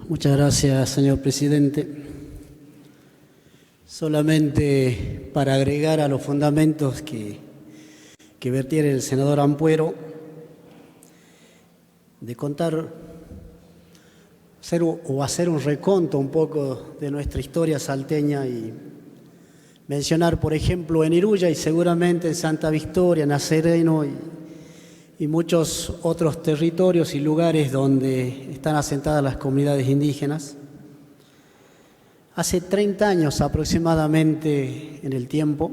Muchas gracias, señor presidente. Solamente para agregar a los fundamentos que vertiera el senador Ampuero, de contar, hacer un reconto un poco de nuestra historia salteña y mencionar, por ejemplo, en Iruya y seguramente en Santa Victoria, Nazareno y muchos otros territorios y lugares donde están asentadas las comunidades indígenas. Hace 30 años aproximadamente en el tiempo,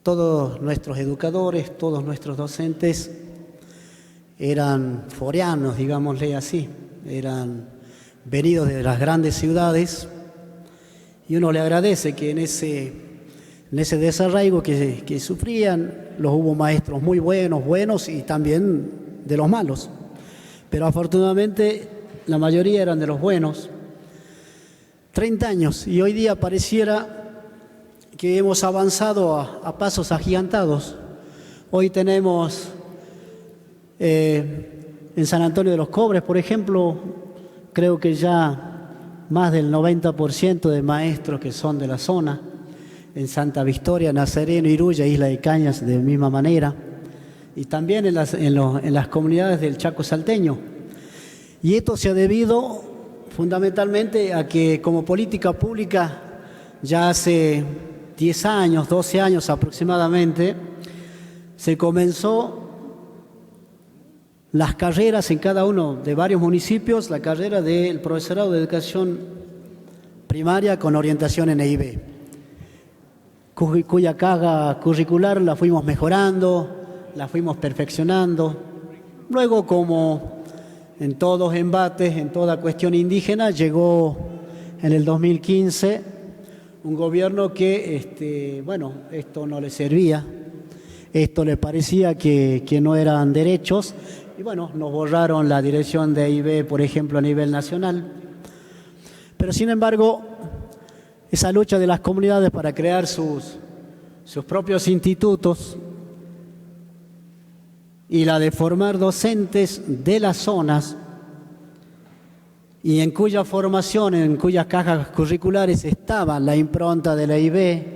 todos nuestros educadores, todos nuestros docentes eran foreanos, digámosle así, eran venidos de las grandes ciudades, y uno le agradece que en ese desarraigo que sufrían, los hubo maestros muy buenos y también de los malos, pero afortunadamente la mayoría eran de los buenos. 30 años, y hoy día pareciera que hemos avanzado a pasos agigantados. Hoy tenemos en San Antonio de los Cobres, por ejemplo, creo que ya más del 90% de maestros que son de la zona. En Santa Victoria, Nazareno, Iruya, Isla de Cañas, de misma manera. Y también en las comunidades del Chaco salteño. Y esto se ha debido fundamentalmente a que como política pública ya hace 10 años, 12 años aproximadamente, se comenzó las carreras en cada uno de varios municipios, la carrera del profesorado de educación primaria con orientación en EIB, cuya carga curricular la fuimos mejorando, la fuimos perfeccionando. Luego, como en todos embates, en toda cuestión indígena, llegó en el 2015 un gobierno que, esto no le servía, esto le parecía que no eran derechos, y bueno, nos borraron la dirección de EIB, por ejemplo, a nivel nacional. Pero sin embargo, esa lucha de las comunidades para crear sus propios institutos y la de formar docentes de las zonas y en cuya formación, en cuyas cajas curriculares estaba la impronta de la EIB,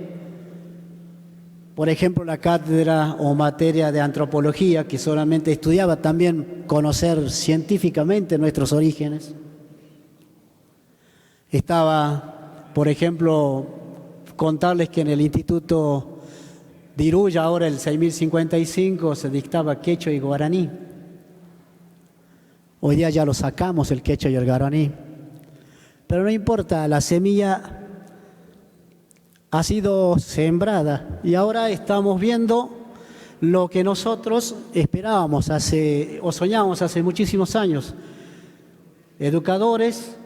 por ejemplo, la cátedra o materia de antropología, que solamente estudiaba también conocer científicamente nuestros orígenes. Estaba, por ejemplo, contarles que en el Instituto de Iruya, ahora el 6055, se dictaba quechua y guaraní. Hoy día ya lo sacamos, el quechua y el guaraní. Pero no importa, la semilla ha sido sembrada y ahora estamos viendo lo que nosotros esperábamos o soñábamos hace muchísimos años. Educadores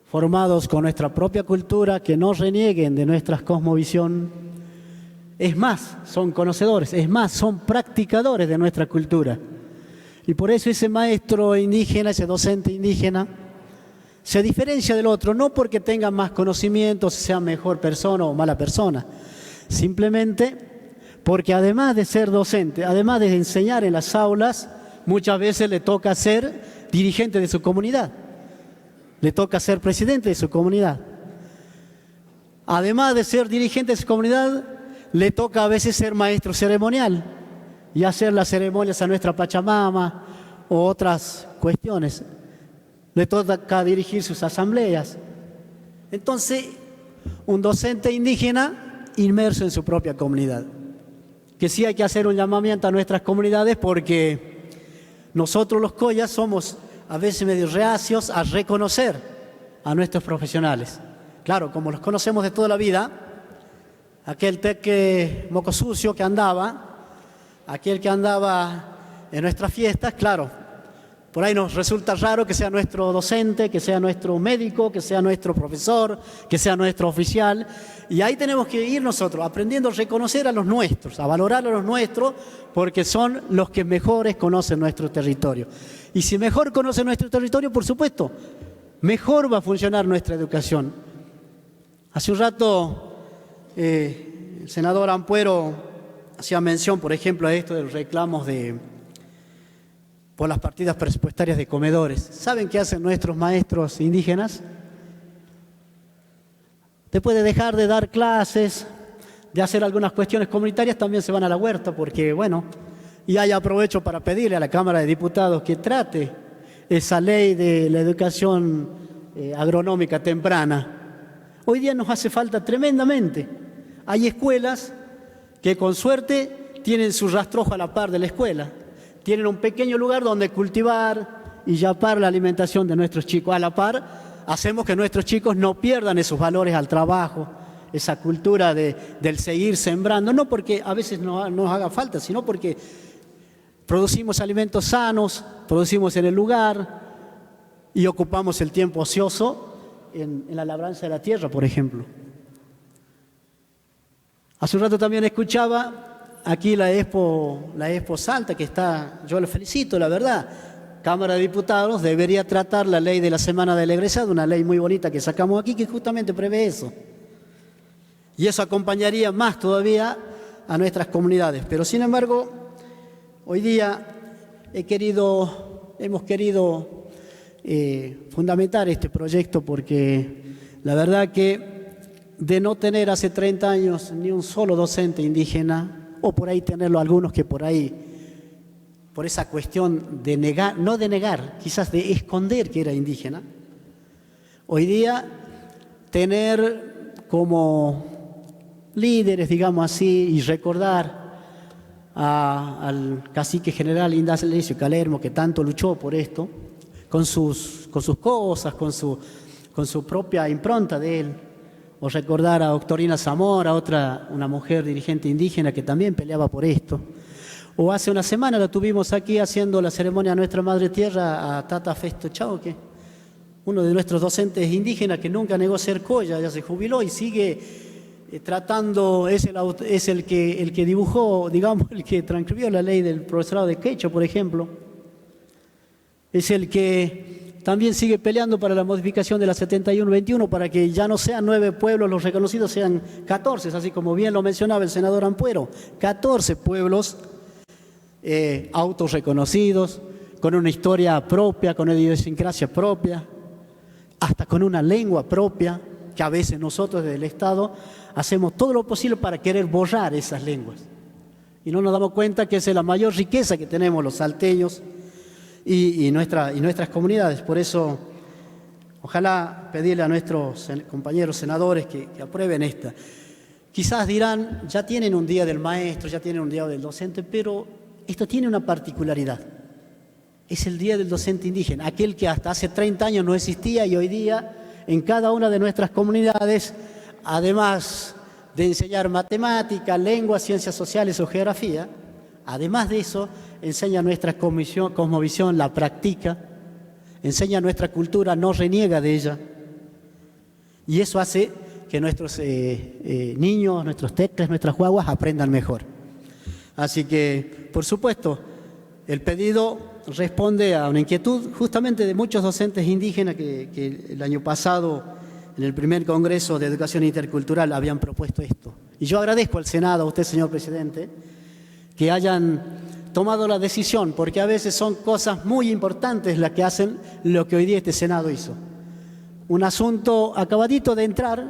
formados con nuestra propia cultura, que no renieguen de nuestra cosmovisión. Es más, son conocedores, es más, son practicadores de nuestra cultura. Y por eso ese maestro indígena, ese docente indígena, se diferencia del otro, no porque tenga más conocimientos, sea mejor persona o mala persona, simplemente porque además de ser docente, además de enseñar en las aulas, muchas veces le toca ser dirigente de su comunidad, le toca ser presidente de su comunidad. Además de ser dirigente de su comunidad, le toca a veces ser maestro ceremonial y hacer las ceremonias a nuestra Pachamama o otras cuestiones. Le toca dirigir sus asambleas. Entonces, un docente indígena inmerso en su propia comunidad. Que sí hay que hacer un llamamiento a nuestras comunidades porque nosotros los collas somos a veces medio reacios a reconocer a nuestros profesionales. Claro, como los conocemos de toda la vida, aquel teque moco sucio que andaba, aquel que andaba en nuestras fiestas, claro, por ahí nos resulta raro que sea nuestro docente, que sea nuestro médico, que sea nuestro profesor, que sea nuestro oficial. Y ahí tenemos que ir nosotros aprendiendo a reconocer a los nuestros, a valorar a los nuestros, porque son los que mejores conocen nuestro territorio. Y si mejor conocen nuestro territorio, por supuesto, mejor va a funcionar nuestra educación. Hace un rato el senador Ampuero hacía mención, por ejemplo, a esto de los reclamos por las partidas presupuestarias de comedores. ¿Saben qué hacen nuestros maestros indígenas? Después de dejar de dar clases, de hacer algunas cuestiones comunitarias, también se van a la huerta porque, bueno, y ahí aprovecho para pedirle a la Cámara de Diputados que trate esa ley de la educación agronómica temprana. Hoy día nos hace falta tremendamente. Hay escuelas que con suerte tienen su rastrojo a la par de la escuela. Tienen un pequeño lugar donde cultivar y yapar la alimentación de nuestros chicos. A la par, hacemos que nuestros chicos no pierdan esos valores al trabajo, esa cultura del seguir sembrando, no porque a veces nos haga falta, sino porque producimos alimentos sanos, producimos en el lugar y ocupamos el tiempo ocioso en la labranza de la tierra, por ejemplo. Hace un rato también escuchaba aquí la Expo Salta, que está, yo lo felicito, la verdad. Cámara de Diputados debería tratar la ley de la Semana del Egresado, una ley muy bonita que sacamos aquí que justamente prevé eso. Y eso acompañaría más todavía a nuestras comunidades. Pero sin embargo, hoy día hemos querido fundamentar este proyecto porque la verdad que de no tener hace 30 años ni un solo docente indígena, o por ahí tenerlo algunos que por ahí, por esa cuestión de negar, no de negar, quizás de esconder que era indígena, hoy día tener como líderes, digamos así, y recordar al cacique general Indalecio Calermo, que tanto luchó por esto, con sus cosas, con su propia impronta de él, o recordar a Doctorina Zamora, una mujer dirigente indígena que también peleaba por esto. O hace una semana la tuvimos aquí haciendo la ceremonia a Nuestra Madre Tierra, a Tata Festo Chauque, uno de nuestros docentes indígenas que nunca negó ser colla, ya se jubiló y sigue tratando, es el que dibujó, digamos, el que transcribió la ley del profesorado de quechua, por ejemplo. Es el que también sigue peleando para la modificación de la 71-21 para que ya no sean 9 pueblos los reconocidos, sean 14, así como bien lo mencionaba el senador Ampuero, 14 pueblos autorreconocidos, con una historia propia, con una idiosincrasia propia, hasta con una lengua propia, que a veces nosotros desde el Estado hacemos todo lo posible para querer borrar esas lenguas. Y no nos damos cuenta que esa es la mayor riqueza que tenemos los salteños y nuestras comunidades. Por eso, ojalá pedirle a nuestros compañeros senadores que aprueben esta. Quizás dirán, ya tienen un día del maestro, ya tienen un día del docente, pero esto tiene una particularidad. Es el día del docente indígena, aquel que hasta hace 30 años no existía y hoy día en cada una de nuestras comunidades, además de enseñar matemática, lengua, ciencias sociales o geografía, además de eso, enseña nuestra cosmovisión, la practica, enseña nuestra cultura, no reniega de ella. Y eso hace que nuestros niños, nuestros tecles, nuestras guaguas aprendan mejor. Así que, por supuesto, el pedido responde a una inquietud justamente de muchos docentes indígenas que el año pasado, en el primer Congreso de Educación Intercultural, habían propuesto esto. Y yo agradezco al Senado, a usted, señor presidente, que hayan tomado la decisión, porque a veces son cosas muy importantes las que hacen lo que hoy día este Senado hizo. Un asunto acabadito de entrar,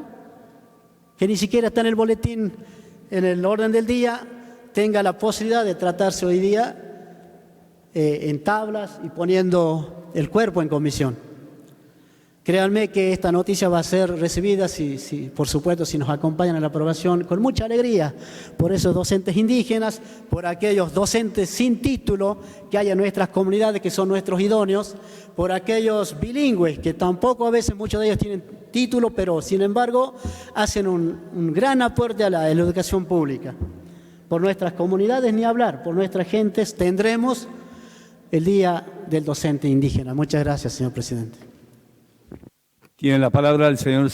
que ni siquiera está en el boletín, en el orden del día, tenga la posibilidad de tratarse hoy día en tablas y poniendo el cuerpo en comisión. Créanme que esta noticia va a ser recibida, por supuesto, si nos acompañan en la aprobación, con mucha alegría por esos docentes indígenas, por aquellos docentes sin título que hay en nuestras comunidades, que son nuestros idóneos, por aquellos bilingües, que tampoco a veces muchos de ellos tienen título, pero sin embargo hacen un gran aporte a la educación pública. Por nuestras comunidades ni hablar, por nuestras gentes tendremos el Día del Docente Indígena. Muchas gracias, señor presidente. Tiene la palabra el señor